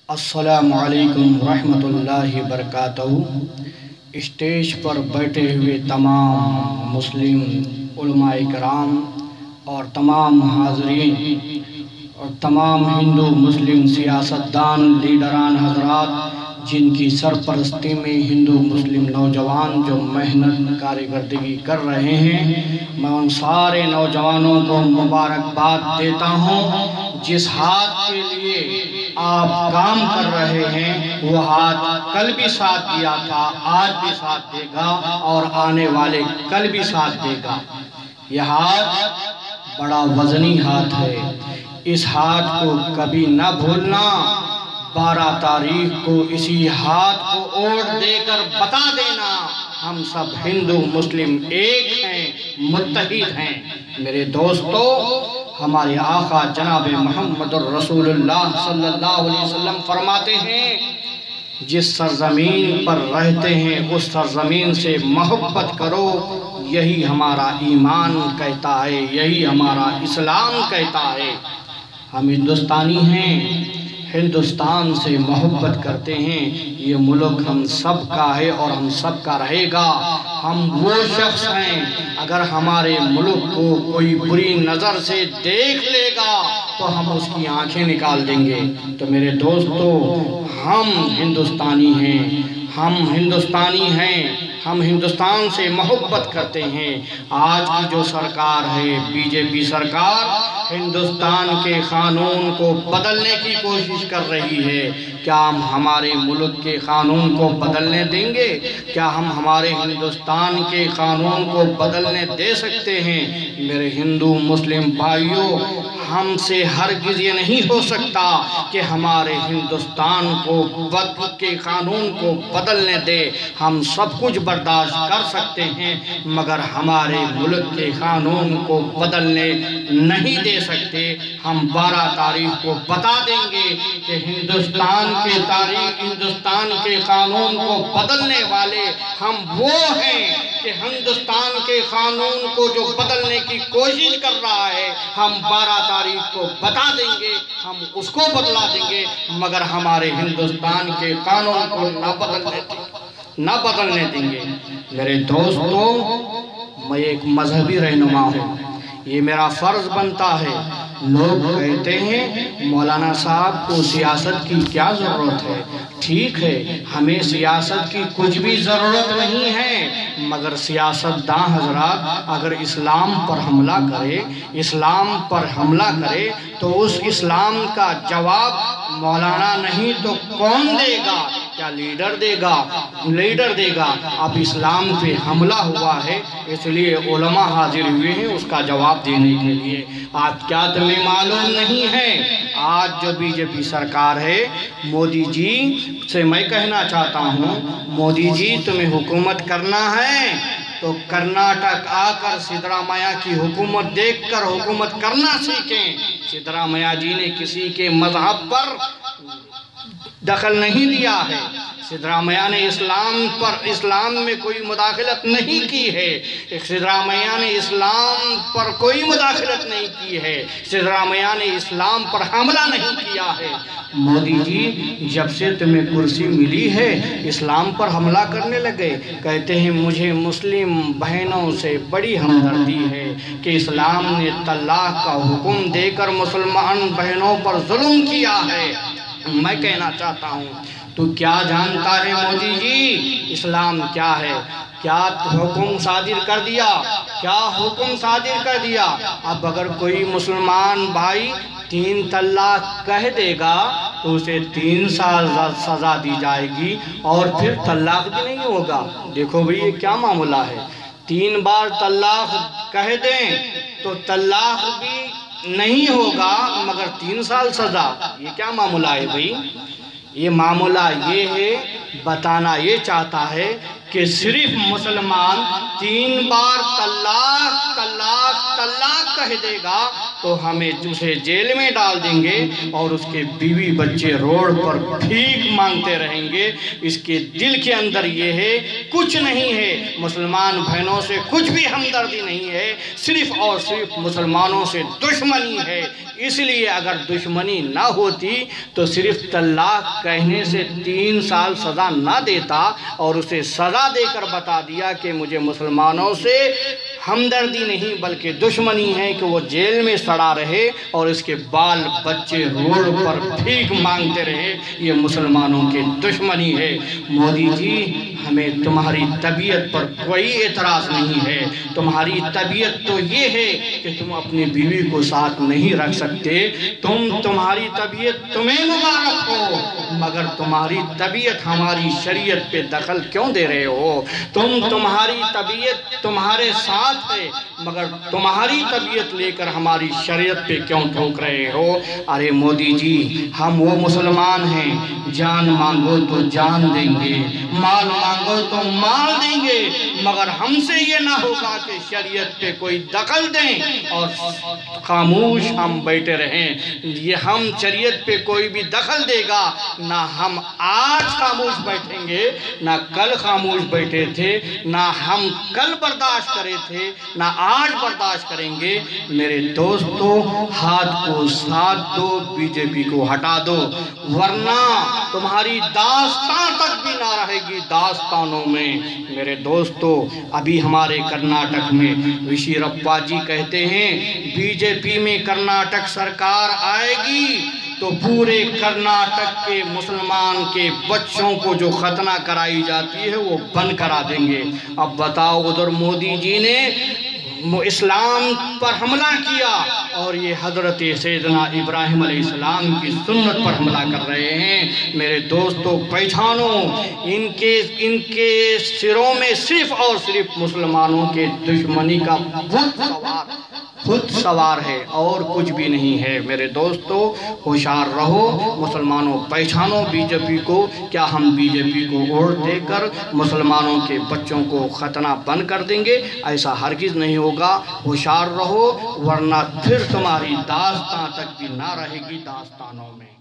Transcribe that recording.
السلام علیکم ورحمۃ اللہ وبرکاتہ۔ اسٹیج پر بیٹھے ہوئے تمام مسلم علماء کرام اور تمام حاضرین اور تمام ہندو مسلم سیاستدان لیڈران حضرات جن کی سرپرستی میں ہندو مسلم نوجوان جو محنت کارکردگی کر رہے ہیں، میں ان سارے نوجوانوں کو مبارکباد دیتا ہوں۔ جس ہاتھ کے لیے آپ کام کر رہے ہیں وہ ہاتھ کل بھی ساتھ دیا تھا، آج بھی ساتھ دے گا اور آنے والے کل بھی ساتھ دے گا۔ یہ ہاتھ بڑا وزنی ہاتھ ہے، اس ہاتھ کو کبھی نہ بھولنا۔ 12 تاریخ کو اسی ہاتھ کو اوٹ دے کر بتا دینا ہم سب ہندو مسلم ایک ہیں، متحد ہیں۔ میرے دوستو، ہمارے آقا جناب محمد الرسول اللہ صلی اللہ علیہ وسلم فرماتے ہیں، جس سرزمین پر رہتے ہیں اس سرزمین سے محبت کرو، یہی ہمارا ایمان کہتا ہے، یہی ہمارا اسلام کہتا ہے۔ ہم ہندوستانی ہیں، ہندوستان سے محبت کرتے ہیں، یہ ملک ہم سب کا ہے اور ہم سب کا رہے گا۔ ہم وہ شخص ہیں، اگر ہمارے ملک کو کوئی بری نظر سے دیکھ لے گا تو ہم اس کی آنکھیں نکال دیں گے۔ تو میرے دوستو، ہم ہندوستانی ہیں، ہم ہندوستانی ہیں، ہم ہندوستان سے محبت کرتے ہیں۔ آج کی جو سرکار ہے، بی جے پی سرکار، ہندوستان کے قانون کو بدلنے کی کوشش کر رہی ہے۔ کیا ہم ہمارے ملک کے قانون کو بدلنے دیں گے؟ کیا ہم ہمارے ہندوستان کے قانون کو بدلنے دے سکتے ہیں؟ میرے ہندو مسلم بھائیوں، ہم سے ہرگز یہ نہیں ہو سکتا کہ ہمارے ہندوستان کو کے قانون کو بدلنے دے۔ ہم سب کچھ برداشت کر سکتے ہیں مگر ہمارے ملک کے قانون کو بدلنے نہیں دے سکتے۔ ہم 12 تاریخ کو بتا دیں گے کہ ہندوستان کے قانون کو بدلنے والے ہم وہ ہیں کہ ہندوستان کے قانون کو جو بدلنے کی کوشش کر رہا ہے، ہم 12 تاریخ کو بتا دیں گے، ہم اس کو بدلا دیں گے مگر ہمارے ہندوستان کے قانون کو نہ بدلنے دیں گے۔ میرے دوستو، میں ایک مذہبی رہنما ہوں، یہ میرا فرض بنتا ہے۔ لوگ کہتے ہیں مولانا صاحب کو سیاست کی کیا ضرورت ہے؟ ٹھیک ہے، ہمیں سیاست کی کچھ بھی ضرورت نہیں ہے مگر سیاستداں حضرات اگر اسلام پر حملہ کرے تو اس اسلام کا جواب مولانا نہیں تو کون دے گا؟ کیا لیڈر دے گا؟ اب اسلام پہ حملہ ہوا ہے، اس لیے علماء حاضر ہوئے ہیں اس کا جواب دینے کے لیے۔ آج کیا تمہیں معلوم نہیں ہے؟ آج جو بی جے پی سرکار ہے، مودی جی سے میں کہنا چاہتا ہوں، مودی جی تمہیں حکومت کرنا ہے تو کرناٹک آ کر سدرامیا کی حکومت دیکھ کر حکومت کرنا سیکھیں۔ سدرامیا جی نے کسی کے مذہب پر دخل نہیں دیا ہے، سدرامیا نے اسلام میں کوئی مداخلت نہیں کی ہے، سدرامیا نے اسلام پر کوئی مداخلت نہیں کی ہے، سدرامیا نے اسلام پر حملہ نہیں کیا ہے۔ مودی جی، جب سے تمہیں کرسی ملی ہے اسلام پر حملہ کرنے لگے۔ کہتے ہیں مجھے مسلم بہنوں سے بڑی ہمدردی ہے کہ اسلام نے طلاق کا حکم دے کر مسلمان بہنوں پر ظلم کیا ہے۔ میں کہنا چاہتا ہوں، تو کیا جانتا ہے مودی جی اسلام کیا ہے؟ کیا حکم صادر کر دیا؟ اب اگر کوئی مسلمان بھائی 3 طلاق کہہ دے گا تو اسے 3 سال سزا دی جائے گی اور پھر طلاق بھی نہیں ہوگا۔ دیکھو بھئی یہ کیا معاملہ ہے؟ 3 بار طلاق کہہ دیں تو طلاق بھی نہیں ہوگا مگر 3 سال سزا۔ یہ کیا معاملہ ہے بھئی؟ یہ معاملہ یہ ہے، بتانا یہ چاہتا ہے کہ صرف مسلمان 3 بار طلاق طلاق طلاق کہہ دے گا تو ہمیں اسے جیل میں ڈال دیں گے اور اس کے بیوی بچے روڈ پر بھیک مانگتے رہیں گے۔ اس کے دل کے اندر یہ ہے، کچھ نہیں ہے، مسلمان بہنوں سے کچھ بھی ہمدردی نہیں ہے، صرف اور صرف مسلمانوں سے دشمنی ہے۔ اس لیے اگر دشمنی نہ ہوتی تو صرف طلاق کہنے سے 3 سال سزا نہ دیتا اور اسے سزا دے کر بتا دیا کہ مجھے مسلمانوں سے ہمدردی نہیں بلکہ دشمنی ہے کہ وہ جیل میں سڑا رہے اور اس کے بال بچے روڈ پر بھیک مانگتے رہے۔ یہ مسلمانوں کے دشمنی ہے۔ مودی جی، ہمیں تمہاری طبیعت پر کوئی اعتراض نہیں ہے، تمہاری طبیعت تو یہ ہے کہ تم اپنی بیوی کو ساتھ نہیں رکھ سکتے، تمہاری طبیعت تمہیں مبارک ہو، مگر تمہاری طبیعت ہماری شریعت پہ دخل کیوں دے رہے ہو؟ تمہاری طبیعت تمہارے ساتھ ہے مگر تمہاری طبیعت لے کر ہماری شریعت پہ کیوں ٹھوک رہے ہو؟ ارے مودی جی، ہم وہ مسلمان ہیں، جان مانگو تو جان دیں گے، مال مانگو تو مال دیں گے، مگر ہم سے یہ نہ ہوگا کہ شریعت پہ کوئی دخل دیں اور خاموش ہم بیٹھے رہیں۔ یہ ہم شریعت پہ کوئی بھی دخل دے گا، نہ ہم آج خاموش بیٹھیں گے، نہ کل خاموش بیٹھے تھے، نہ ہم کل برداشت کرے تھے، نہ آج برداشت کریں گے۔ میرے دوستو، ہاتھ کو ساتھ دو، بی جے پی کو ہٹا دو، ورنہ تمہاری داستان تک بھی نہ رہے گی داستانوں میں۔ میرے دوستو، ابھی ہمارے کرناٹک میں وشیرپا جی کہتے ہیں بی جے پی میں کرناٹک سرکار آئے گی تو پورے کرناٹک کے مسلمان کے بچوں کو جو ختنہ کرائی جاتی ہے وہ بند کرا دیں گے۔ اب بتاؤ، ادھر مودی جی نے اسلام پر حملہ کیا اور یہ حضرت سیدنا ابراہیم علیہ السلام کی سنت پر حملہ کر رہے ہیں۔ میرے دوستو، پہچانو، ان کے سروں میں صرف اور صرف مسلمانوں کے دشمنی کا خود سوار ہے اور کچھ بھی نہیں ہے۔ میرے دوستو، ہوشیار رہو، مسلمانوں، پہچانو بی جے پی کو۔ کیا ہم بی جے پی کو ووٹ دے کر مسلمانوں کے بچوں کو ختنہ بند کر دیں گے؟ ایسا ہرگز نہیں ہوگا۔ ہوشیار رہو، ورنہ پھر تمہاری داستان تک بھی نہ رہے گی داستانوں میں۔